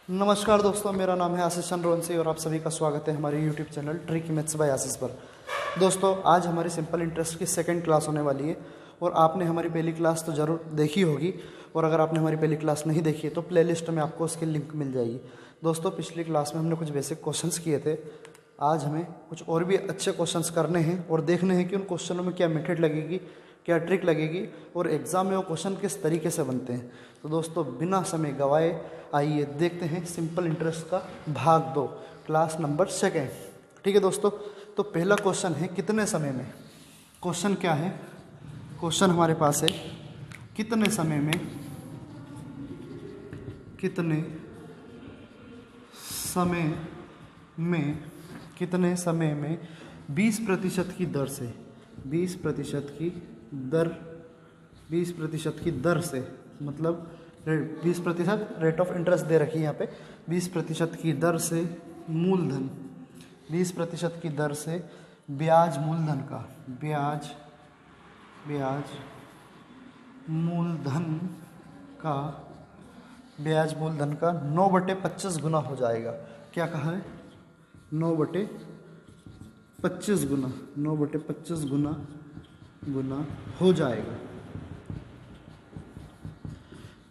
नमस्कार दोस्तों, मेरा नाम है आशीष चंद्रवंशी और आप सभी का स्वागत है हमारे YouTube channel tricky maths by Ashish पर। दोस्तों, आज हमारी सिंपल इंटरेस्ट की सेकंड क्लास होने वाली है और आपने हमारी पहली क्लास तो ज़रूर देखी होगी और अगर आपने हमारी पहली क्लास नहीं देखी है तो प्लेलिस्ट में आपको उसकी लिंक मिल जाएगी। दोस्तों, पिछली क्लास में हमने कुछ बेसिक क्वेश्चंस किए थे। आज हमें कुछ और भी अच्छे क्वेश्चंस करने हैं और देखने हैं कि उन क्वेश्चनों में क्या मेथड लगेगी, क्या ट्रिक लगेगी और एग्ज़ाम में वो क्वेश्चन किस तरीके से बनते हैं। तो दोस्तों, बिना समय गवाए आइए देखते हैं सिंपल इंटरेस्ट का भाग 2 क्लास नंबर 2। ठीक है दोस्तों, तो पहला क्वेश्चन है कितने समय में। क्वेश्चन क्या है? क्वेश्चन हमारे पास है कितने समय में 20% की दर से 20% की दर से मतलब 20% रेट ऑफ इंटरेस्ट दे रखी है यहाँ पे। 20% की दर से मूलधन, 20% की दर से ब्याज मूलधन का 9/25 गुना हो जाएगा। क्या कहा है? 9/25 गुना हो जाएगा।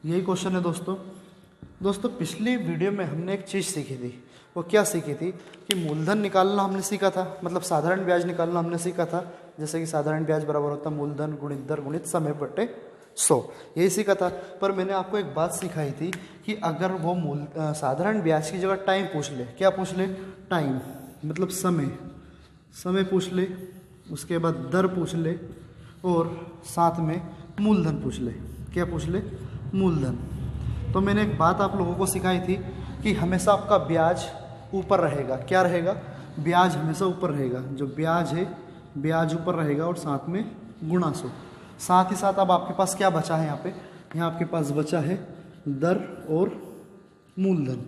यही क्वेश्चन है दोस्तों, पिछली वीडियो में हमने एक चीज़ सीखी थी। वो क्या सीखी थी कि मूलधन निकालना हमने सीखा था, मतलब साधारण ब्याज निकालना हमने सीखा था। जैसे कि साधारण ब्याज बराबर होता है मूलधन गुणित दर गुणित समय बटे 100, यही सीखा था। पर मैंने आपको एक बात सिखाई थी कि अगर वो साधारण ब्याज की जगह टाइम पूछ ले। क्या पूछ ले? टाइम मतलब समय पूछ ले, उसके बाद दर पूछ ले और साथ में मूलधन पूछ ले। क्या पूछ ले? मूलधन। तो मैंने एक बात आप लोगों को सिखाई थी कि हमेशा आपका ब्याज ऊपर रहेगा। क्या रहेगा? ब्याज हमेशा ऊपर रहेगा। जो ब्याज है ब्याज ऊपर रहेगा और साथ में गुणा 100। साथ ही साथ अब आपके पास क्या बचा है? यहाँ आपके पास बचा है दर और मूलधन।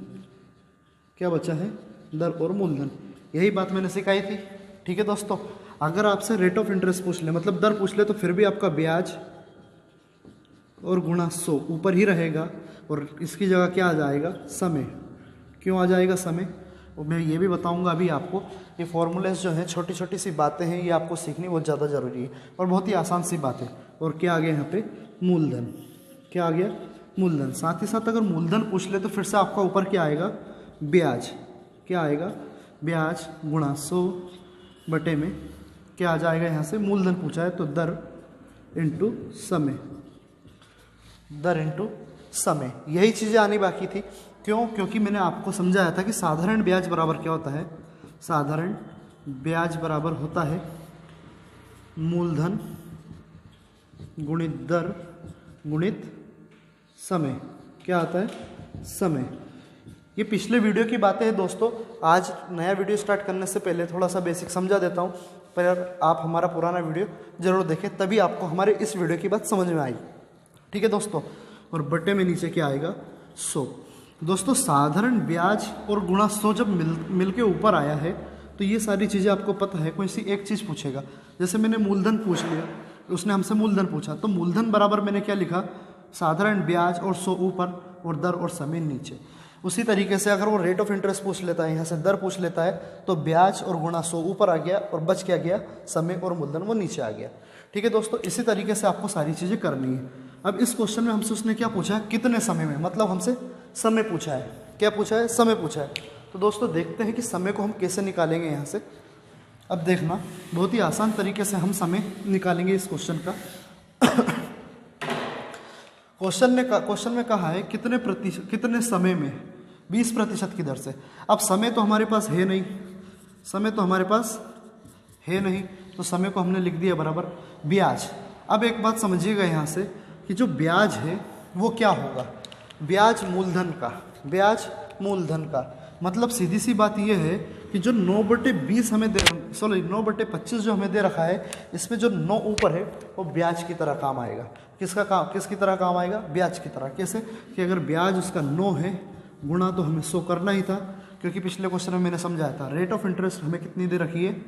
क्या बचा है? दर और मूलधन। यही बात मैंने सिखाई थी। ठीक है दोस्तों, अगर आपसे रेट ऑफ इंटरेस्ट पूछ ले मतलब दर पूछ ले तो फिर भी आपका ब्याज और गुणा 100 ऊपर ही रहेगा और इसकी जगह क्या आ जाएगा? समय। क्यों आ जाएगा समय? और मैं ये भी बताऊंगा अभी आपको। ये फॉर्मूलेस जो हैं, छोटी छोटी सी बातें हैं, ये आपको सीखनी बहुत ज़्यादा ज़रूरी है और बहुत ही आसान सी बात है। और क्या आ गया यहाँ पे? मूलधन। क्या आ गया? मूलधन। साथ ही साथ अगर मूलधन पूछ ले तो फिर से आपका ऊपर क्या आएगा? ब्याज। क्या आएगा? ब्याज गुणा 100 बटे में क्या आ जाएगा? यहाँ से मूलधन पूछा है तो दर इंटू समय। यही चीज़ें आनी बाकी थी। क्यों? क्योंकि मैंने आपको समझाया था कि साधारण ब्याज बराबर क्या होता है? साधारण ब्याज बराबर होता है मूलधन गुणित दर गुणित समय। क्या आता है? समय। ये पिछले वीडियो की बातें हैं दोस्तों। आज नया वीडियो स्टार्ट करने से पहले थोड़ा सा बेसिक समझा देता हूँ, पर आप हमारा पुराना वीडियो ज़रूर देखें, तभी आपको हमारे इस वीडियो की बात समझ में आएगी। ठीक है दोस्तों, और बटे में नीचे क्या आएगा? 100। दोस्तों, साधारण ब्याज और गुणा 100 जब मिल के ऊपर आया है तो ये सारी चीज़ें आपको पता है। कोई सी एक चीज़ पूछेगा, जैसे मैंने मूलधन पूछ लिया, उसने हमसे मूलधन पूछा तो मूलधन बराबर मैंने क्या लिखा? साधारण ब्याज और 100 ऊपर और दर और समय नीचे। उसी तरीके से अगर वो रेट ऑफ इंटरेस्ट पूछ लेता है, यहाँ से दर पूछ लेता है, तो ब्याज और गुणा 100 ऊपर आ गया और बच क्या गया? समय और मूलधन वो नीचे आ गया। ठीक है दोस्तों, इसी तरीके से आपको सारी चीज़ें करनी है। अब इस क्वेश्चन में हमसे उसने क्या पूछा है? कितने समय में, मतलब हमसे समय पूछा है। क्या पूछा है? समय पूछा है। तो दोस्तों, देखते हैं कि समय को हम कैसे निकालेंगे यहाँ से। अब देखना, बहुत ही आसान तरीके से हम समय निकालेंगे इस क्वेश्चन का। क्वेश्चन में कहा है कितने समय में 20% की दर से। अब समय तो हमारे पास है नहीं, तो समय को हमने लिख दिया बराबर ब्याज। अब एक बात समझिएगा यहाँ से कि जो ब्याज है वो क्या होगा? ब्याज मूलधन का मतलब सीधी सी बात यह है कि जो 9/20 हमें 9/25 जो हमें दे रखा है, इसमें जो 9 ऊपर है वो ब्याज की तरह काम आएगा। किसकी तरह काम आएगा? ब्याज की तरह। कैसे? कि अगर ब्याज उसका 9 है, गुणा तो हमें 100 करना ही था, क्योंकि पिछले क्वेश्चन में मैंने समझाया था रेट ऑफ इंटरेस्ट हमें कितनी दे रखी है?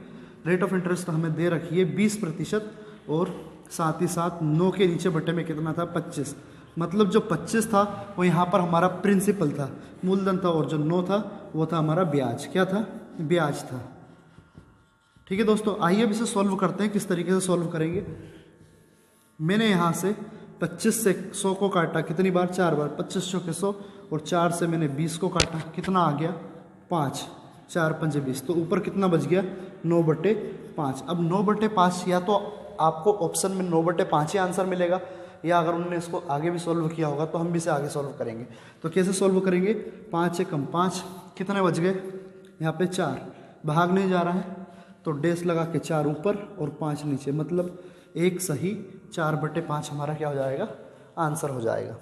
रेट ऑफ इंटरेस्ट हमें दे रखी है 20% और साथ ही साथ 9 के नीचे बटे में कितना था? 25। मतलब जो 25 था वो यहाँ पर हमारा प्रिंसिपल था, मूलधन था, और जो 9 था वो था हमारा ब्याज। क्या था? ब्याज था। ठीक है दोस्तों, आइए अब इसे सॉल्व करते हैं। किस तरीके से सॉल्व करेंगे? मैंने यहाँ से 25 से 100 को काटा कितनी बार? 4 बार। 25 के 100 और 4 से मैंने 20 को काटा, कितना आ गया? 5। 4 5 20, तो ऊपर कितना बच गया? 9/5। अब 9/5 या तो आपको ऑप्शन में 9/5 ही आंसर मिलेगा, या अगर उन्होंने इसको आगे भी सॉल्व किया होगा तो हम भी इसे आगे सॉल्व करेंगे। तो कैसे सॉल्व करेंगे? 5 से कम 5, कितने बच गए? यहाँ पे 4, भाग नहीं जा रहा है तो डैश लगा के 4 ऊपर और 5 नीचे, मतलब एक सही 4/5 हमारा क्या हो जाएगा? आंसर हो जाएगा।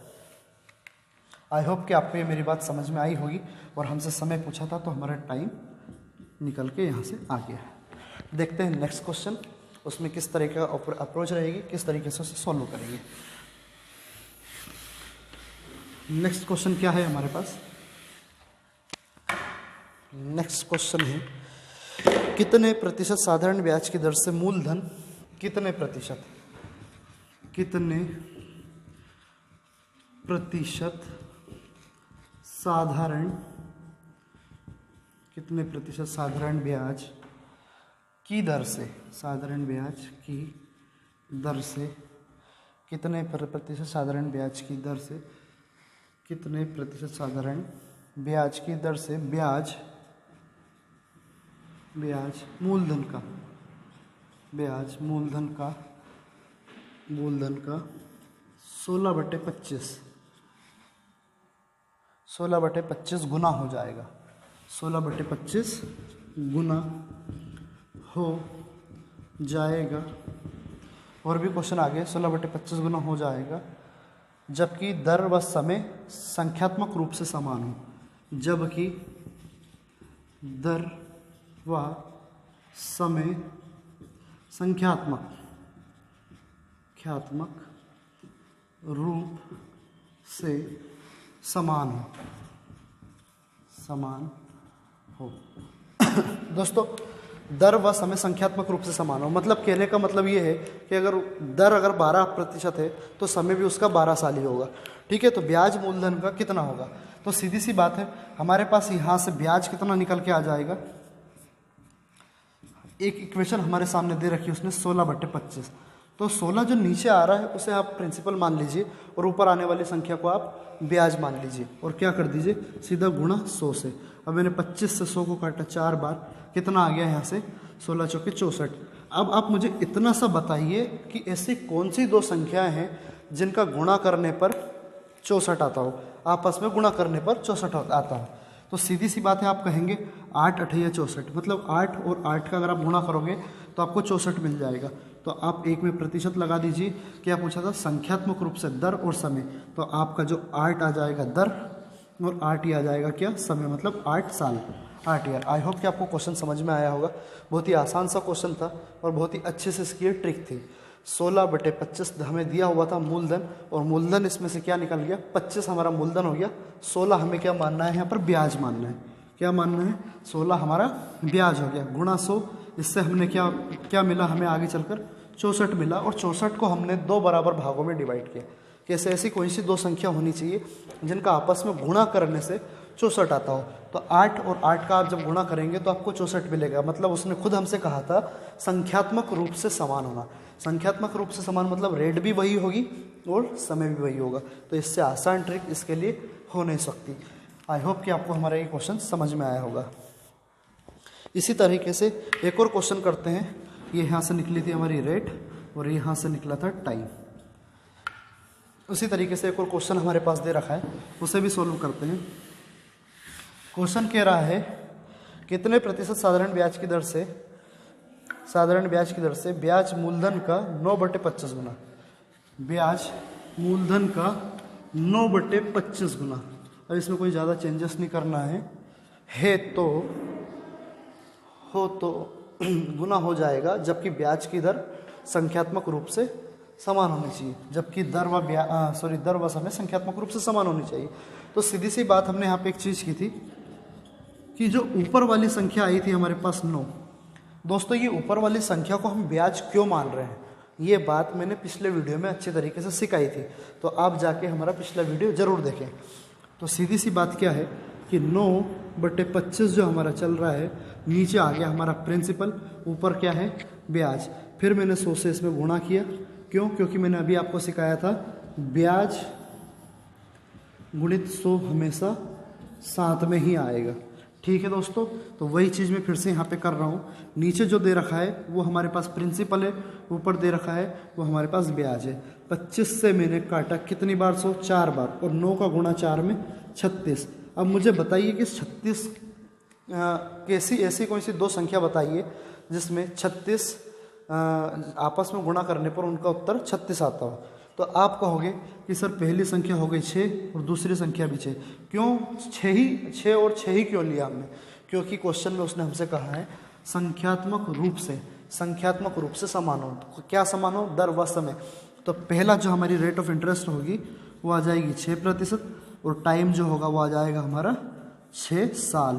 आई होप कि आपको ये मेरी बात समझ में आई होगी। और हमसे समय पूछा था तो हमारा टाइम निकल के यहाँ से आ गया है। देखते हैं नेक्स्ट क्वेश्चन, उसमें किस तरीके का अप्रोच रहेगी, किस तरीके से उसे सॉल्व करेंगे। नेक्स्ट क्वेश्चन क्या है हमारे पास? नेक्स्ट क्वेश्चन है, कितने प्रतिशत साधारण ब्याज की दर से मूलधन, कितने प्रतिशत, कितने प्रतिशत साधारण, कितने प्रतिशत साधारण ब्याज की दर से, साधारण ब्याज की दर से, कितने प्रतिशत साधारण ब्याज की दर से, कितने प्रतिशत साधारण ब्याज की दर से ब्याज, ब्याज मूलधन का, ब्याज मूलधन का, मूलधन का 16/25, 16/25 गुना हो जाएगा। 16/25 गुना हो जाएगा। और भी क्वेश्चन आगे, 16/25 गुना हो जाएगा जबकि दर व समय संख्यात्मक रूप से समान हो, जबकि दर व समय संख्यात्मक रूप से समान हो, समान हो। दोस्तों, दर व समय संख्यात्मक रूप से समान हो, मतलब कहने का मतलब ये है कि अगर दर अगर 12% है तो समय भी उसका 12 साल ही होगा। ठीक है, तो ब्याज मूलधन का कितना होगा? तो सीधी सी बात है, हमारे पास यहाँ से ब्याज कितना निकल के आ जाएगा। एक इक्वेशन हमारे सामने दे रखी है, उसने 16/25, तो 16 जो नीचे आ रहा है उसे आप प्रिंसिपल मान लीजिए और ऊपर आने वाली संख्या को आप ब्याज मान लीजिए और क्या कर दीजिए, सीधा गुणा 100 से। अब मैंने 25 से 100 को काटा 4 बार, कितना आ गया यहाँ से? 16 चौके 64। अब आप मुझे इतना सा बताइए कि ऐसी कौन सी दो संख्याएं हैं जिनका गुणा करने पर 64 आता हो, आपस में गुणा करने पर 64 आता हो। तो सीधी सी बात है, आप कहेंगे 8 8 64, मतलब 8 और 8 का अगर आप गुणा करोगे तो आपको 64 मिल जाएगा। तो आप एक में प्रतिशत लगा दीजिए। क्या पूछा था? संख्यात्मक रूप से दर और समय। तो आपका जो 8 आ जाएगा दर और 8 ही आ जाएगा क्या? समय, मतलब 8 साल, 8 ईयर। आई होप कि आपको क्वेश्चन समझ में आया होगा। बहुत ही आसान सा क्वेश्चन था और बहुत ही अच्छे से इसकी ट्रिक थी। 16/25 हमें दिया हुआ था मूलधन, और मूलधन इसमें से क्या निकल गया? 25 हमारा मूलधन हो गया। 16 हमें क्या मानना है? यहाँ पर ब्याज मानना है। क्या मानना है? 16 हमारा ब्याज हो गया, गुणा 100। इससे हमने क्या मिला? हमें आगे चलकर 64 मिला, और 64 को हमने 2 बराबर भागों में डिवाइड किया। कैसे? ऐसी कोई सी दो संख्या होनी चाहिए जिनका आपस में गुणा करने से 64 आता हो। तो 8 और 8 का आप जब गुणा करेंगे तो आपको 64 मिलेगा। मतलब उसने खुद हमसे कहा था संख्यात्मक रूप से समान होना। संख्यात्मक रूप से समान मतलब रेट भी वही होगी और समय भी वही होगा। तो इससे आसान ट्रिक इसके लिए हो नहीं सकती। आई होप कि आपको हमारा ये क्वेश्चन समझ में आया होगा। इसी तरीके से एक और क्वेश्चन करते हैं। ये यहाँ से निकली थी हमारी रेट और यहाँ से निकला था टाइम। उसी तरीके से एक और क्वेश्चन हमारे पास दे रखा है, उसे भी सोल्व करते हैं। क्वेश्चन कह रहा है कितने प्रतिशत साधारण ब्याज की दर से, साधारण ब्याज की दर से ब्याज मूलधन का 9/25 गुना, ब्याज मूलधन का 9/25 गुना। अब इसमें कोई ज़्यादा चेंजेस नहीं करना है तो गुना हो जाएगा, जबकि ब्याज की दर संख्यात्मक रूप से समान होनी चाहिए, जबकि दर व समय संख्यात्मक रूप से समान होनी चाहिए। तो सीधी सी बात, हमने यहाँ पे एक चीज़ की थी कि जो ऊपर वाली संख्या आई थी हमारे पास 9, दोस्तों ये ऊपर वाली संख्या को हम ब्याज क्यों मान रहे हैं? ये बात मैंने पिछले वीडियो में अच्छी तरीके से सिखाई थी, तो आप जाके हमारा पिछला वीडियो ज़रूर देखें। तो सीधी सी बात क्या है कि 9/25 जो हमारा चल रहा है, नीचे आ गया हमारा प्रिंसिपल, ऊपर क्या है ब्याज। फिर मैंने 100 से इसमें गुणा किया, क्यों? क्योंकि मैंने अभी आपको सिखाया था ब्याज गुणित 100 हमेशा साथ में ही आएगा। ठीक है दोस्तों, तो वही चीज़ मैं फिर से यहाँ पे कर रहा हूँ। नीचे जो दे रखा है वो हमारे पास प्रिंसिपल है, ऊपर दे रखा है वो हमारे पास ब्याज है। 25 से मैंने काटा कितनी बार? 100, 4 बार, और 9 का गुणा 4 में 36। अब मुझे बताइए कि 36 ऐसी कौन सी दो संख्या बताइए जिसमें 36 आपस में गुणा करने पर उनका उत्तर 36 आता हो। तो आप कहोगे कि सर पहली संख्या हो गई 6 और दूसरी संख्या भी 6। क्यों 6 और 6 ही क्यों लिया हमने? क्योंकि क्वेश्चन में उसने हमसे कहा है संख्यात्मक रूप से समान हो। तो क्या समान हो? दर व समय। तो पहला जो हमारी रेट ऑफ इंटरेस्ट होगी वो आ जाएगी 6%, और टाइम जो होगा वो आ जाएगा हमारा 6 साल।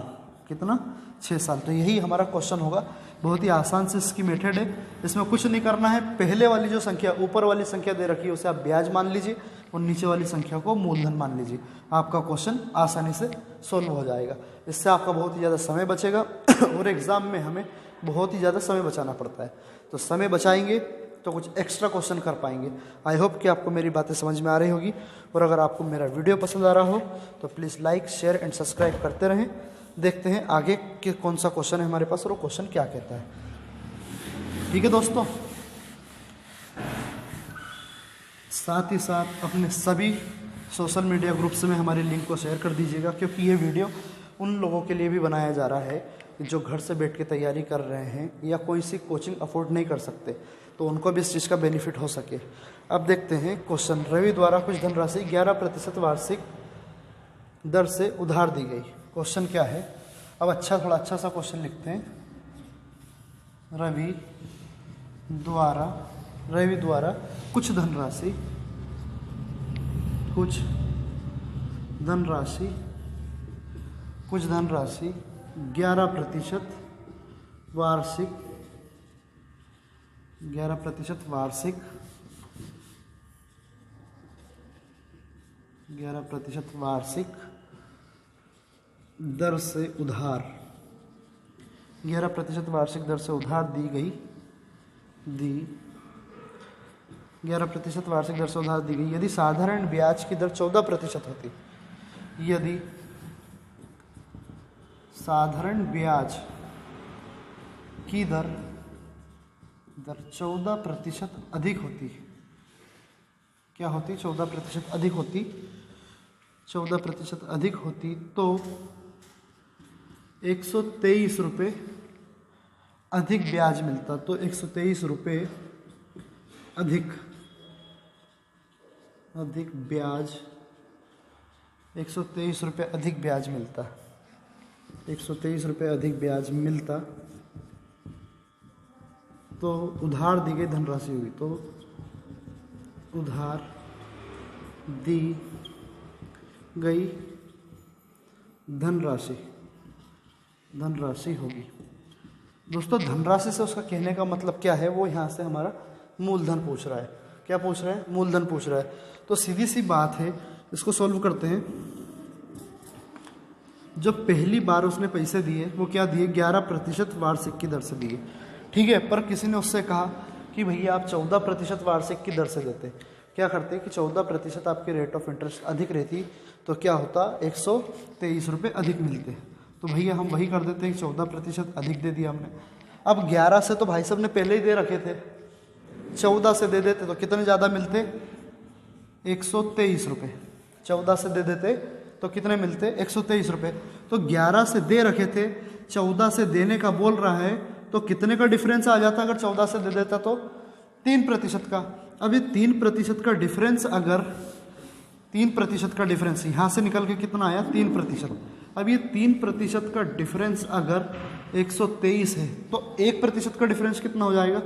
कितना? 6 साल। तो यही हमारा क्वेश्चन होगा। बहुत ही आसान से इसकी मेथड है, इसमें कुछ नहीं करना है। पहले वाली जो संख्या, ऊपर वाली संख्या दे रखी है उसे आप ब्याज मान लीजिए, और नीचे वाली संख्या को मूलधन मान लीजिए। आपका क्वेश्चन आसानी से सोल्व हो जाएगा। इससे आपका बहुत ही ज़्यादा समय बचेगा और एग्ज़ाम में हमें बहुत ही ज़्यादा समय बचाना पड़ता है। तो समय बचाएंगे तो कुछ एक्स्ट्रा क्वेश्चन कर पाएंगे। आई होप कि आपको मेरी बातें समझ में आ रही होगी, और अगर आपको मेरा वीडियो पसंद आ रहा हो तो please like, share and subscribe करते रहें। देखते हैं आगे कि कौन सा क्वेश्चन है हमारे पास और वो क्वेश्चन क्या कहता है। ठीक है दोस्तों, साथ ही साथ अपने सभी सोशल मीडिया ग्रुप्स में हमारे लिंक को शेयर कर दीजिएगा, क्योंकि ये वीडियो उन लोगों के लिए भी बनाया जा रहा है जो घर से बैठ के तैयारी कर रहे हैं या कोई सी कोचिंग अफोर्ड नहीं कर सकते, तो उनको भी इस चीज़ का बेनिफिट हो सके। अब देखते हैं क्वेश्चन। रवि द्वारा कुछ धनराशि 11% वार्षिक दर से उधार दी गई। क्वेश्चन क्या है? अब थोड़ा अच्छा सा क्वेश्चन लिखते हैं। रवि द्वारा कुछ धनराशि 11% वार्षिक दर से उधार 11% वार्षिक दर से उधार दी गई 11% वार्षिक दर से उधार दी गई यदि साधारण ब्याज की दर 14% होती। यदि साधारण ब्याज की दर 14% अधिक होती। क्या होती? 14% अधिक होती। 14% अधिक होती तो 123 रुपये अधिक ब्याज मिलता। तो 123 रुपये अधिक ब्याज 123 रुपये अधिक ब्याज मिलता। 123 रुपये अधिक ब्याज मिलता तो उधार दी गई धनराशि हुई। तो उधार दी गई धनराशि होगी। दोस्तों धनराशि से उसका कहने का मतलब क्या है? वो यहाँ से हमारा मूलधन पूछ रहा है। क्या पूछ रहा है? मूलधन पूछ रहा है। तो सीधी सी बात है, इसको सॉल्व करते हैं। जब पहली बार उसने पैसे दिए वो क्या दिए? 11% वार्षिक की दर से दिए। ठीक है, पर किसी ने उससे कहा कि भैया आप 14% वार्षिक की दर से देते। क्या करते कि 14% आपकी रेट ऑफ इंटरेस्ट अधिक रहती तो क्या होता? 123 रुपये अधिक मिलते। तो भैया हम वही कर देते हैं, 14% अधिक दे दिया हमने। अब 11 से तो भाई साहब ने पहले ही दे रखे थे, 14 से दे देते तो कितने ज़्यादा मिलते? 123 रुपये। 14 से दे देते तो कितने मिलते? 123 रुपये। तो 11 से दे रखे थे, 14 से देने का बोल रहा है, तो कितने का डिफरेंस आ जाता? अगर 14 से दे देता तो 3% का। अब ये 3% का डिफरेंस, अगर 3% का डिफरेंस यहाँ से निकल के कितना आया? 3%। अब ये 3% का डिफरेंस अगर 123 है तो 1% का डिफरेंस कितना हो जाएगा?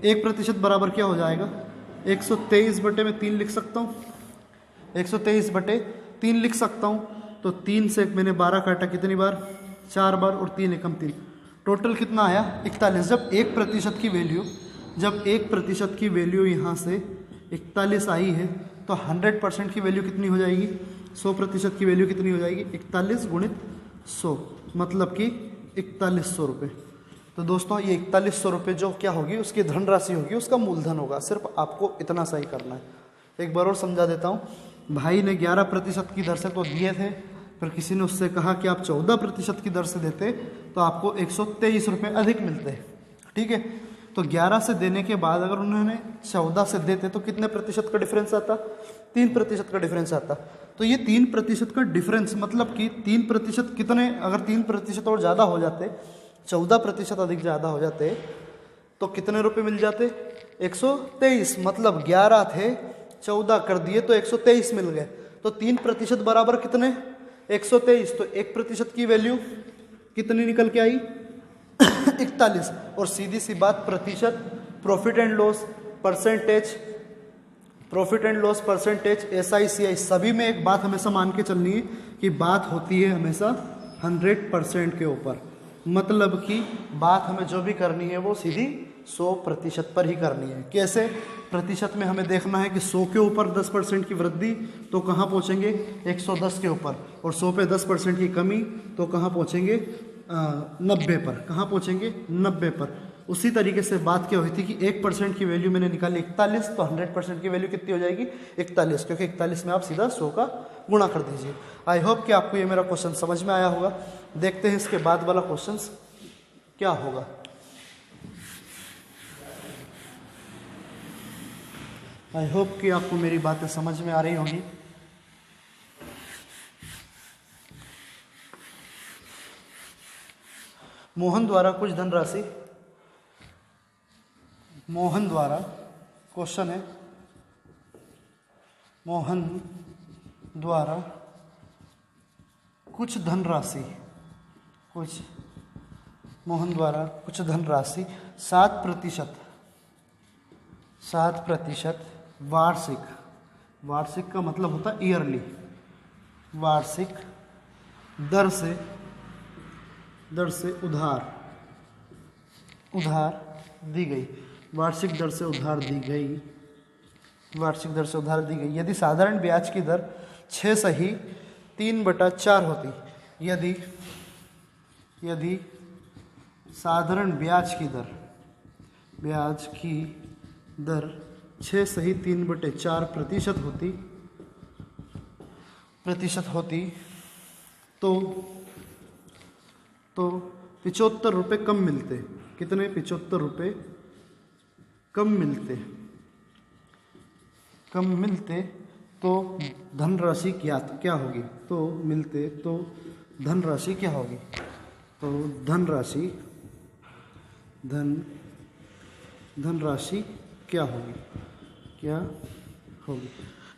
1% बराबर क्या हो जाएगा? 123 बटे में 3 लिख सकता हूँ। 123 बटे 3 लिख सकता हूँ। तो 3 से मैंने 12 काटा, कितनी बार? 4 बार, और 3 एकम 3, टोटल कितना आया? 41। जब 1% की वैल्यू जब 1% की वैल्यू यहाँ से 41 आई है तो 100% की वैल्यू कितनी हो जाएगी, 100% की वैल्यू कितनी हो जाएगी, 41 गुणित 100 मतलब कि 4100 रुपये। तो दोस्तों ये 4100 रुपये जो क्या होगी, उसकी धनराशि होगी, उसका मूलधन होगा। सिर्फ आपको इतना सही करना है। एक बार और समझा देता हूँ। भाई ने 11% की दर से तो दिए थे, फिर किसी ने उससे कहा कि आप 14% की दर से देते तो आपको 123 रुपये अधिक मिलते। ठीक है, तो 11 से देने के बाद अगर उन्होंने 14 से देते तो कितने प्रतिशत का डिफरेंस आता, 3% का डिफरेंस आता। तो ये 3% का डिफरेंस मतलब कि 3% कितने, अगर 3% और ज़्यादा हो जाते, 14% अधिक ज़्यादा हो जाते तो कितने रुपए मिल जाते, 123। मतलब 11 थे, 14 कर दिए तो 123 मिल गए। तो 3% बराबर कितने, 123। तो 1% की वैल्यू कितनी निकल के आई, 41। और सीधी सी बात, प्रतिशत, profit and loss percentage, profit and loss percentage, SICI, सभी में एक बात हमेशा मान के चलनी है कि बात होती है हमेशा 100% के ऊपर। मतलब कि बात हमें जो भी करनी है वो सीधी 100% पर ही करनी है। कैसे, प्रतिशत में हमें देखना है कि 100 के ऊपर 10% की वृद्धि तो कहाँ पहुँचेंगे, 110 के ऊपर, और 100 पे 10% की कमी तो कहाँ पहुँचेंगे, 90 पर। कहाँ पहुँचेंगे, 90 पर। उसी तरीके से बात क्या हुई थी कि 1% की वैल्यू मैंने निकाली 41, तो 100% की वैल्यू कितनी हो जाएगी, 41, क्योंकि 41 में आप सीधा 100 का गुणा कर दीजिए। आई होप कि आपको ये मेरा क्वेश्चन समझ में आया होगा। देखते हैं इसके बाद वाला क्वेश्चन क्या होगा। आई होप कि आपको मेरी बातें समझ में आ रही होंगी। मोहन द्वारा कुछ धनराशि, मोहन द्वारा, क्वेश्चन है, मोहन द्वारा कुछ धनराशि, मोहन द्वारा कुछ धनराशि 7% वार्षिक, वार्षिक का मतलब होता है ईयरली, वार्षिक दर से उधार दी गई, वार्षिक दर से उधार दी गई, वार्षिक दर से उधार दी गई। यदि साधारण ब्याज की दर 6 सही 3/4 होती, यदि साधारण ब्याज की दर 6 सही 3/4 प्रतिशत होती तो 75 रुपये कम मिलते। कितने, 75 रुपये कम मिलते तो धनराशि क्या होगी, तो मिलते तो धनराशि क्या होगी, तो धनराशि क्या होगी।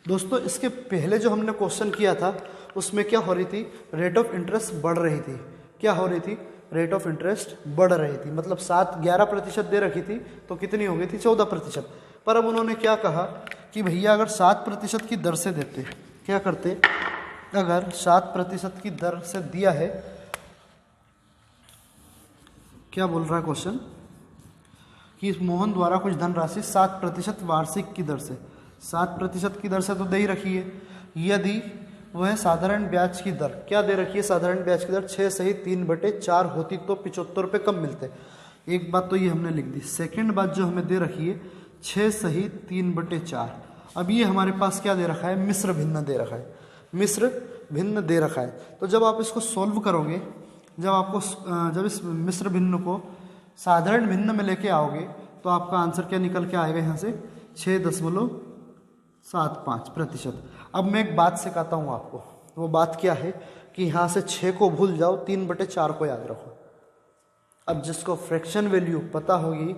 दोस्तों इसके पहले जो हमने क्वेश्चन किया था उसमें क्या हो रही थी, रेट ऑफ इंटरेस्ट बढ़ रही थी। क्या हो रही थी, रेट ऑफ इंटरेस्ट बढ़ रही थी। मतलब 11% दे रखी थी तो कितनी हो गई थी, 14%। पर अब उन्होंने क्या कहा कि भैया अगर 7% की दर से देते, क्या करते, अगर 7% की दर से दिया है, क्या बोल रहा है क्वेश्चन कि मोहन द्वारा कुछ धनराशि 7% वार्षिक की दर से, 7% की दर से तो दे ही रखी है। यदि वह साधारण ब्याज की दर, क्या दे रखी है, साधारण ब्याज की दर 6 सही 3/4 होती तो 75 रुपये कम मिलते। एक बात तो ये हमने लिख दी। सेकंड बात जो हमें दे रखी है 6 सही 3/4। अब ये हमारे पास क्या दे रखा है, मिश्र भिन्न दे रखा है, मिश्र भिन्न दे रखा है। तो जब आप इसको सॉल्व करोगे, जब इस मिश्र भिन्न को साधारण भिन्न में लेके आओगे तो आपका आंसर क्या निकल के आएगा, यहाँ से 6.75%। अब मैं एक बात सिखाता हूँ आपको, वो बात क्या है कि यहाँ से 6 को भूल जाओ, 3/4 को याद रखो। अब जिसको फ्रैक्शन वैल्यू पता होगी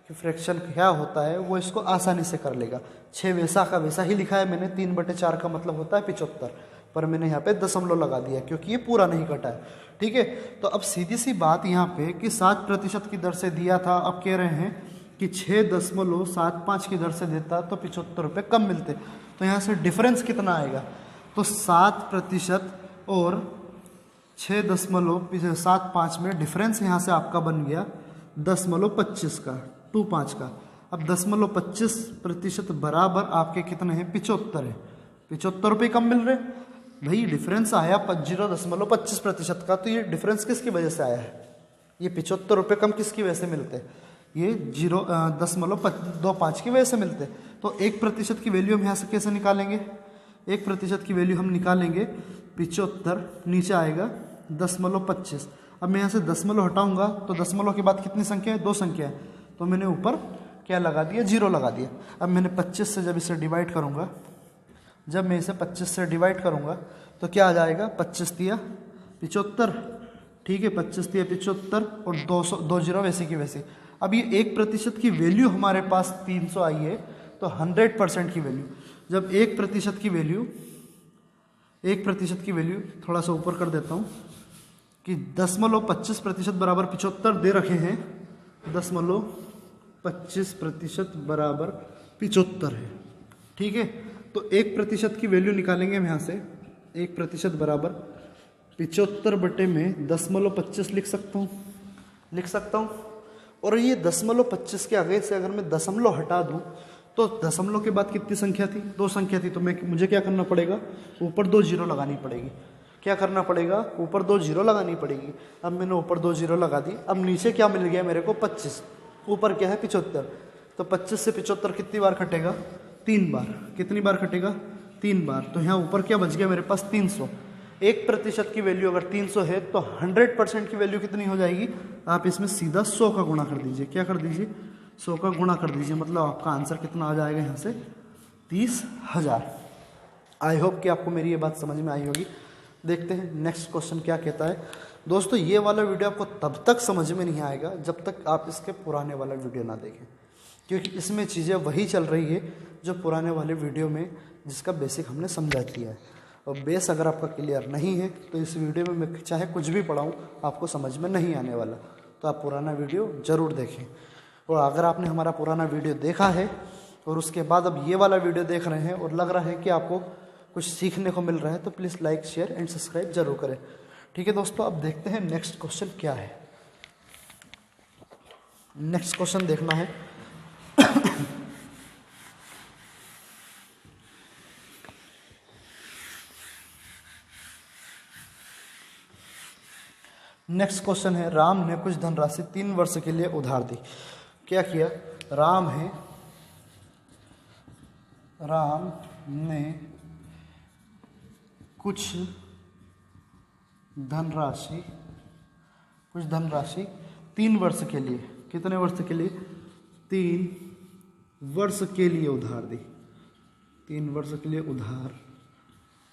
कि फ्रैक्शन क्या होता है, वो इसको आसानी से कर लेगा। 6 वैसा का वैसा ही लिखा है मैंने, 3/4 का मतलब होता है 75, पर मैंने यहाँ पे दशमलव लगा दिया क्योंकि ये पूरा नहीं कटा है। ठीक है, तो अब सीधी सी बात यहाँ पे कि 7% की दर से दिया था, अब कह रहे हैं कि 6.75 की दर से देता तो 75 रुपये कम मिलते। तो यहाँ से डिफरेंस कितना आएगा, तो 7% और 6.75 में डिफरेंस यहाँ से आपका बन गया 10.25 का, 25 का। अब 10.25% बराबर आपके कितने हैं, 75 है। 75 रुपये कम मिल रहे भाई, डिफरेंस आया 0.25% का। तो ये डिफरेंस किसकी वजह से आया है, ये 75 रुपये कम किसकी वजह से मिलते हैं, ये 0.25 की वजह से मिलते हैं। तो 1% की वैल्यू हम यहाँ से कैसे निकालेंगे, 1% की वैल्यू हम निकालेंगे 75, नीचे आएगा 10.25। अब मैं यहाँ से दशमलव हटाऊंगा तो दशमलव के बाद कितनी संख्या है, 2 संख्या है, तो मैंने ऊपर क्या लगा दिया, 0 लगा दिया। अब मैंने 25 से जब इसे डिवाइड करूँगा, जब मैं इसे 25 से डिवाइड करूँगा तो क्या आ जाएगा, 25 दिया 75, ठीक है, 25 दिया 75 और 2 जीरो वैसे की वैसे। अब ये 1% की वैल्यू हमारे पास 300 आई है, तो 100% की वैल्यू, जब 1% की वैल्यू, 1% की वैल्यू थोड़ा सा ऊपर कर देता हूँ कि 10.25% बराबर 75 दे रखे हैं, 10.25% बराबर 75 है, ठीक है। तो 1% की वैल्यू निकालेंगे हम यहाँ से, 1% बराबर 75 बटे में 10.25 लिख सकता हूँ। और ये 10.25 के आगे से अगर मैं दशमलव हटा दूँ तो दशमलव के बाद कितनी संख्या थी, 2 संख्या थी, तो मुझे क्या करना पड़ेगा, ऊपर 2 जीरो लगानी पड़ेगी। क्या करना पड़ेगा, ऊपर 2 जीरो लगानी पड़ेगी। अब मैंने ऊपर 2 जीरो लगा दी। अब नीचे क्या मिल गया मेरे को, 25, ऊपर क्या है 75। तो 25 से 75 कितनी बार कटेगा, 3 बार। कितनी बार कटेगा, 3 बार। तो यहाँ ऊपर क्या बच गया मेरे पास, 300। 1% की वैल्यू अगर 300 है तो 100% की वैल्यू कितनी हो जाएगी, आप इसमें सीधा 100 का गुणा कर दीजिए। क्या कर दीजिए, 100 का गुणा कर दीजिए, मतलब आपका आंसर कितना आ जाएगा यहाँ से, 30,000। आई होप कि आपको मेरी ये बात समझ में आई होगी। देखते हैं नेक्स्ट क्वेश्चन क्या कहता है। दोस्तों ये वाला वीडियो आपको तब तक समझ में नहीं आएगा जब तक आप इसके पुराने वाला वीडियो ना देखें, क्योंकि इसमें चीज़ें वही चल रही है जो पुराने वाले वीडियो में जिसका बेसिक हमने समझा दिया है। और बेस अगर आपका क्लियर नहीं है तो इस वीडियो में मैं चाहे कुछ भी पढ़ाऊँ आपको समझ में नहीं आने वाला। तो आप पुराना वीडियो ज़रूर देखें। और अगर आपने हमारा पुराना वीडियो देखा है और उसके बाद अब ये वाला वीडियो देख रहे हैं और लग रहा है कि आपको कुछ सीखने को मिल रहा है, तो please like share and subscribe जरूर करें। ठीक है दोस्तों, अब देखते हैं नेक्स्ट क्वेश्चन क्या है। नेक्स्ट क्वेश्चन देखना है नेक्स्ट क्वेश्चन है, राम ने कुछ धनराशि 3 वर्ष के लिए उधार दी। क्या किया, राम ने कुछ धनराशि 3 वर्ष के लिए, कितने वर्ष के लिए, 3 वर्ष के लिए उधार दी। 3 वर्ष के लिए उधार,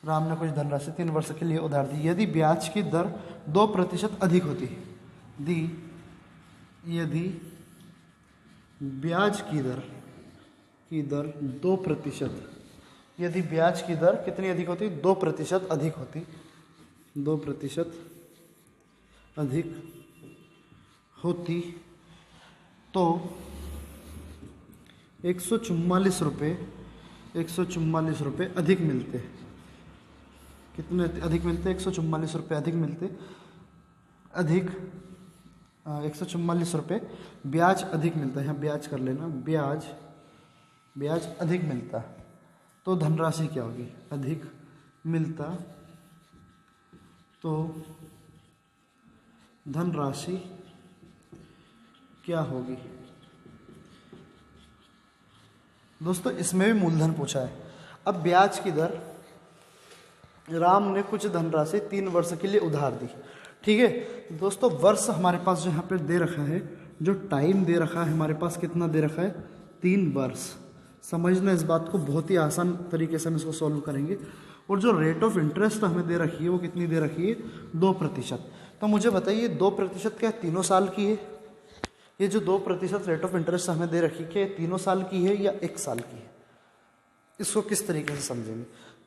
राम ने कुछ धनराशि 3 वर्ष के लिए उधार दी। यदि ब्याज की दर 2% अधिक होती, यदि ब्याज की दर 2%, यदि ब्याज की दर कितनी अधिक होती, 2% अधिक होती, 2% अधिक होती तो 144 रुपये अधिक मिलते। कितने अधिक मिलते, 144 रुपये अधिक मिलते। 144 रुपये ब्याज अधिक मिलता है, यहाँ ब्याज कर लेना, ब्याज अधिक मिलता। तो धनराशि क्या होगी, अधिक मिलता, तो धनराशि क्या होगी। दोस्तों इसमें भी मूलधन पूछा है। अब ब्याज की दर, राम ने कुछ धनराशि 3 वर्ष के लिए उधार दी। ठीक है दोस्तों, वर्ष हमारे पास जो यहाँ पे दे रखा है, जो टाइम दे रखा है हमारे पास, कितना दे रखा है, 3 वर्ष। समझना इस बात को, बहुत ही आसान तरीके से हम इसको सॉल्व करेंगे। और जो रेट ऑफ इंटरेस्ट हमें दे रखी है वो कितनी दे रखी है, 2%। तो मुझे बताइए 2% क्या 3 साल की है, ये जो 2% रेट ऑफ इंटरेस्ट हमें दे रखी है क्या 3 साल की है या 1 साल की है, इसको किस तरीके से समझेंगे।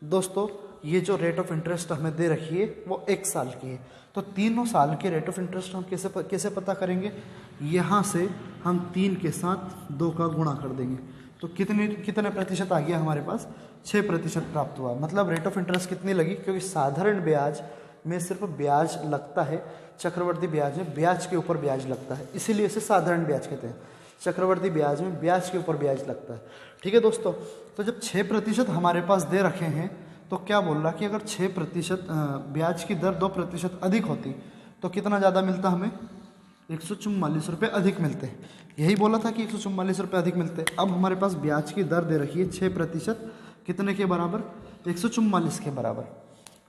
दोस्तों ये जो रेट ऑफ इंटरेस्ट हमें दे रखी है वो 1 साल की है, तो 3 साल के रेट ऑफ इंटरेस्ट हम कैसे पता करेंगे, यहाँ से हम 3 के साथ 2 का गुणा कर देंगे। तो कितने प्रतिशत आ गया हमारे पास, 6% प्राप्त हुआ। मतलब रेट ऑफ इंटरेस्ट कितनी लगी, क्योंकि साधारण ब्याज में सिर्फ ब्याज लगता है, चक्रवर्ती ब्याज में ब्याज के ऊपर ब्याज लगता है, इसीलिए इसे साधारण ब्याज कहते हैं। चक्रवर्ती ब्याज में ब्याज के ऊपर ब्याज लगता है। ठीक है दोस्तों, तो जब 6% हमारे पास दे रखे हैं तो क्या बोल रहा कि अगर 6% ब्याज की दर 2% अधिक होती तो कितना ज़्यादा मिलता हमें, 144 रुपये अधिक मिलते हैं। यही बोला था कि 144 रुपये अधिक मिलते हैं। अब हमारे पास ब्याज की दर दे रखी है 6%, कितने के बराबर, 144 के बराबर।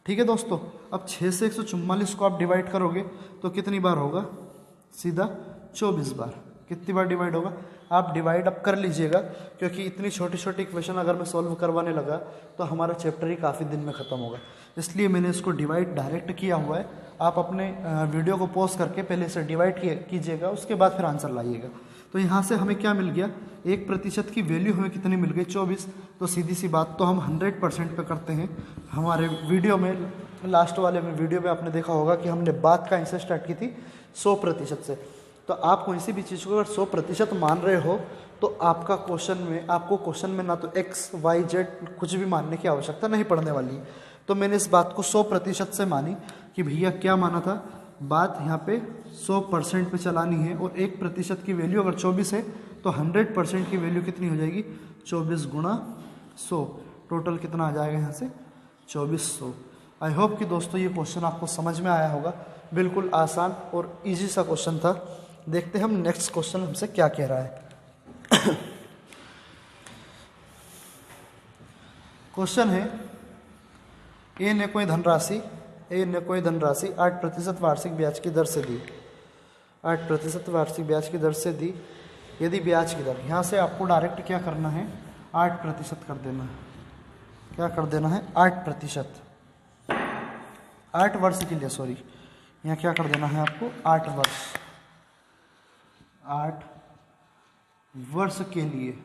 ठीक है दोस्तों, अब 6 से 144 को आप डिवाइड करोगे तो कितनी बार होगा, सीधा 24 बार। कितनी बार डिवाइड होगा, आप डिवाइड अब कर लीजिएगा, क्योंकि इतनी छोटी छोटी इक्वेशन अगर मैं सॉल्व करवाने लगा तो हमारा चैप्टर ही काफ़ी दिन में ख़त्म होगा, इसलिए मैंने इसको डिवाइड डायरेक्ट किया हुआ है। आप अपने वीडियो को पॉज करके पहले इसे डिवाइड कीजिएगा, उसके बाद फिर आंसर लाइएगा। तो यहाँ से हमें क्या मिल गया, 1% की वैल्यू हमें कितनी मिल गई, 24। तो सीधी सी बात, तो हम 100% पे करते हैं। हमारे वीडियो में, लास्ट वाले में वीडियो में आपने देखा होगा कि हमने बात का आंसर स्टार्ट की थी 100% से। तो आप कोई सी भी चीज़ को अगर 100% मान रहे हो तो आपका आपको क्वेश्चन में ना तो x, y, z कुछ भी मानने की आवश्यकता नहीं पड़ने वाली है। तो मैंने इस बात को 100% से मानी कि भैया क्या माना था, बात यहाँ पे 100% पे चलानी है, और 1% की वैल्यू अगर 24 है तो 100% की वैल्यू कितनी हो जाएगी, 24 गुणा 100। टोटल कितना आ जाएगा यहाँ से, 2400। आई होप कि दोस्तों ये क्वेश्चन आपको समझ में आया होगा। बिल्कुल आसान और इजी सा क्वेश्चन था। देखते हैं हम नेक्स्ट क्वेश्चन हमसे क्या कह रहा है। क्वेश्चन है, ए ने कोई धनराशि 8% वार्षिक ब्याज की दर से दी, 8% वार्षिक ब्याज की दर से दी। यदि ब्याज की दर, यहाँ से आपको डायरेक्ट क्या करना है, 8% कर देना है। क्या कर देना है, 8%, 8 वर्ष के लिए, सॉरी, यहाँ क्या कर देना है आपको, 8 वर्ष, 8 वर्ष के लिए,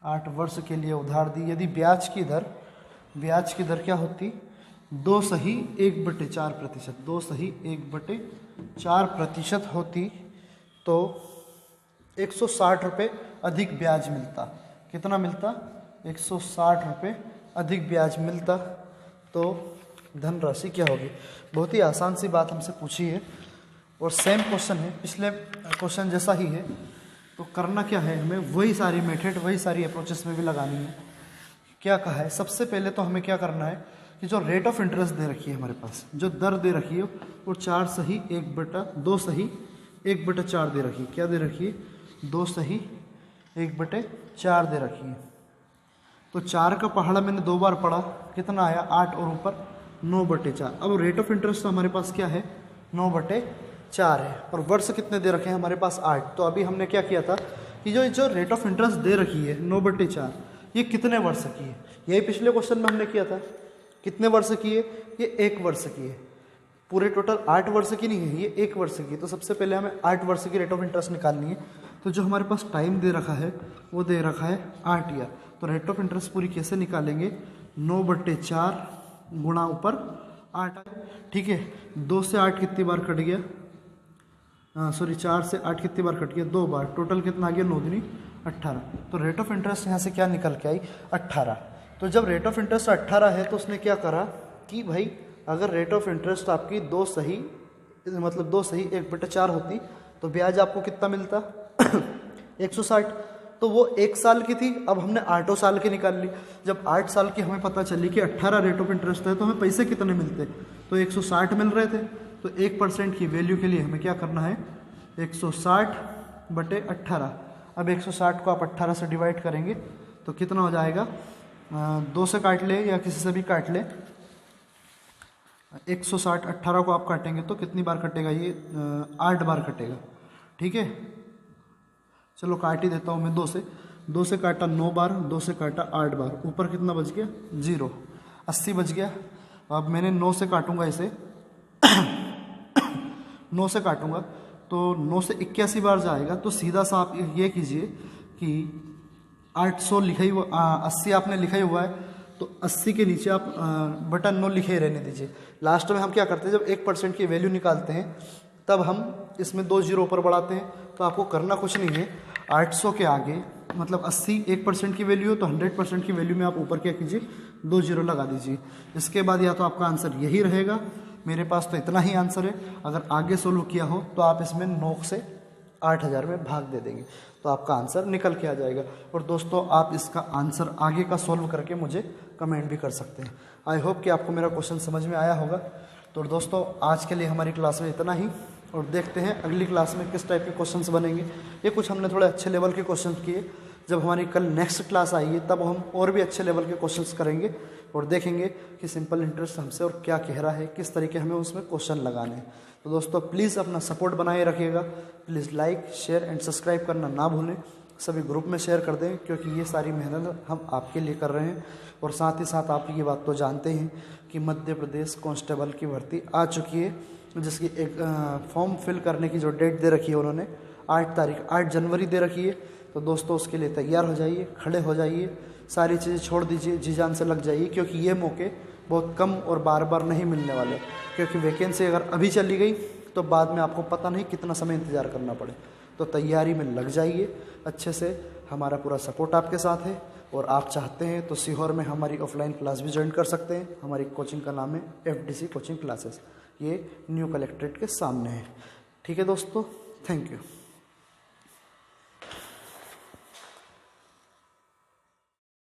8 वर्ष के लिए उधार दी। यदि ब्याज की दर क्या होती, 2/1/4%, 2/1/4% होती तो 160 रुपये अधिक ब्याज मिलता। कितना मिलता, 160 रुपये अधिक ब्याज मिलता। तो धनराशि क्या होगी। बहुत ही आसान सी बात हमसे पूछी है और सेम क्वेश्चन है, पिछले क्वेश्चन जैसा ही है। तो करना क्या है, हमें वही सारी मेथड, वही सारी अप्रोचेस में भी लगानी है। क्या कहा है, सबसे पहले तो हमें क्या करना है कि जो रेट ऑफ इंटरेस्ट दे रखी है हमारे पास, जो दर दे रखी है वो 4/2/4 दे रखी है। क्या दे रखी है, 2/1/4 दे रखी है। तो 4 का पहाड़ा मैंने 2 बार पढ़ा, कितना आया, 8 और ऊपर 9/4। अब रेट ऑफ इंटरेस्ट तो हमारे पास क्या है, 9/4 है, और वर्ष कितने दे रखे हैं हमारे पास, 8। तो अभी हमने क्या किया था कि जो रेट ऑफ इंटरेस्ट दे रखी है 9/4, ये कितने वर्ष की है, यही पिछले क्वेश्चन में हमने किया था। कितने वर्ष की है, ये 1 वर्ष की है। पूरे टोटल 8 वर्ष की नहीं है, ये 1 वर्ष की। तो सबसे पहले हमें 8 वर्ष की रेट ऑफ इंटरेस्ट निकालनी है। तो जो हमारे पास टाइम दे रखा है वो दे रखा है 8 ईयर। तो रेट ऑफ इंटरेस्ट पूरी कैसे निकालेंगे, 9/4 गुणा ऊपर 8। ठीक है, 2 से 8 कितनी बार कट गया, 4 से 8 कितनी बार कट गया, 2 बार। टोटल कितना आ गया, 9 दूनी 18। तो रेट ऑफ इंटरेस्ट यहाँ से क्या निकल के आई, 18। तो जब रेट ऑफ इंटरेस्ट 18 है तो उसने क्या करा कि भाई अगर रेट ऑफ इंटरेस्ट आपकी 2/1/4 होती तो ब्याज आपको कितना मिलता 160। तो वो 1 साल की थी, अब हमने 8 साल की निकाल ली। जब 8 साल की हमें पता चली कि 18 रेट ऑफ इंटरेस्ट है तो हमें पैसे कितने मिलते, तो 160 मिल रहे थे। तो 1% की वैल्यू के लिए हमें क्या करना है, 160/18। अब 160 को आप 18 से डिवाइड करेंगे तो कितना हो जाएगा, 2 से काट ले या किसी से भी काट ले, 160 18 को आप काटेंगे तो कितनी बार कटेगा, ये 8 बार कटेगा। ठीक है, चलो काट ही देता हूँ मैं 2 से काटा 9 बार, 2 से काटा 8 बार, ऊपर कितना बच गया 0, 80 बच गया। अब मैंने 9 से काटूंगा इसे 9 से काटूंगा तो 9 से 81 बार जाएगा। तो सीधा सा आप ये कीजिए कि 800 लिखा ही 80 आपने लिखा ही हुआ है तो 80 के नीचे आप बटन 9 लिखे ही रहने दीजिए। लास्ट में हम क्या करते हैं, जब 1% की वैल्यू निकालते हैं तब हम इसमें 2 जीरो ऊपर बढ़ाते हैं। तो आपको करना कुछ नहीं है, 800 के आगे मतलब 80 1% की वैल्यू हो तो 100% की वैल्यू में आप ऊपर क्या कीजिए, 2 जीरो लगा दीजिए। इसके बाद या तो आपका आंसर यही रहेगा, मेरे पास तो इतना ही आंसर है। अगर आगे सोल्व किया हो तो आप इसमें 9 से 8000 में भाग दे देंगे तो आपका आंसर निकल के आ जाएगा। और दोस्तों आप इसका आंसर आगे का सॉल्व करके मुझे कमेंट भी कर सकते हैं। आई होप कि आपको मेरा क्वेश्चन समझ में आया होगा। तो दोस्तों आज के लिए हमारी क्लास में इतना ही, और देखते हैं अगली क्लास में किस टाइप के क्वेश्चंस बनेंगे। ये कुछ हमने थोड़े अच्छे लेवल के क्वेश्चन किए। जब हमारी कल नेक्स्ट क्लास आएगी तब हम और भी अच्छे लेवल के क्वेश्चंस करेंगे और देखेंगे कि सिंपल इंटरेस्ट हमसे और क्या कह रहा है, किस तरीके हमें उसमें क्वेश्चन लगाने हैं। तो दोस्तों प्लीज़ अपना सपोर्ट बनाए रखिएगा। Please like, share and subscribe करना ना भूलें। सभी ग्रुप में शेयर कर दें, क्योंकि ये सारी मेहनत हम आपके लिए कर रहे हैं। और साथ ही साथ आप ये बात तो जानते हैं कि मध्य प्रदेश कांस्टेबल की भर्ती आ चुकी है, जिसकी एक फॉर्म फिल करने की जो डेट दे रखी है उन्होंने 8 जनवरी दे रखी है। तो दोस्तों उसके लिए तैयार हो जाइए, खड़े हो जाइए, सारी चीज़ें छोड़ दीजिए, जी जान से लग जाइए, क्योंकि ये मौके बहुत कम और बार बार नहीं मिलने वाले। क्योंकि वैकेंसी अगर अभी चली गई तो बाद में आपको पता नहीं कितना समय इंतज़ार करना पड़े। तो तैयारी में लग जाइए अच्छे से, हमारा पूरा सपोर्ट आपके साथ है। और आप चाहते हैं तो सीहोर में हमारी ऑफलाइन क्लास भी ज्वाइन कर सकते हैं। हमारी कोचिंग का नाम है FDC कोचिंग क्लासेस, ये न्यू कलेक्ट्रेट के सामने है। ठीक है दोस्तों, थैंक यू।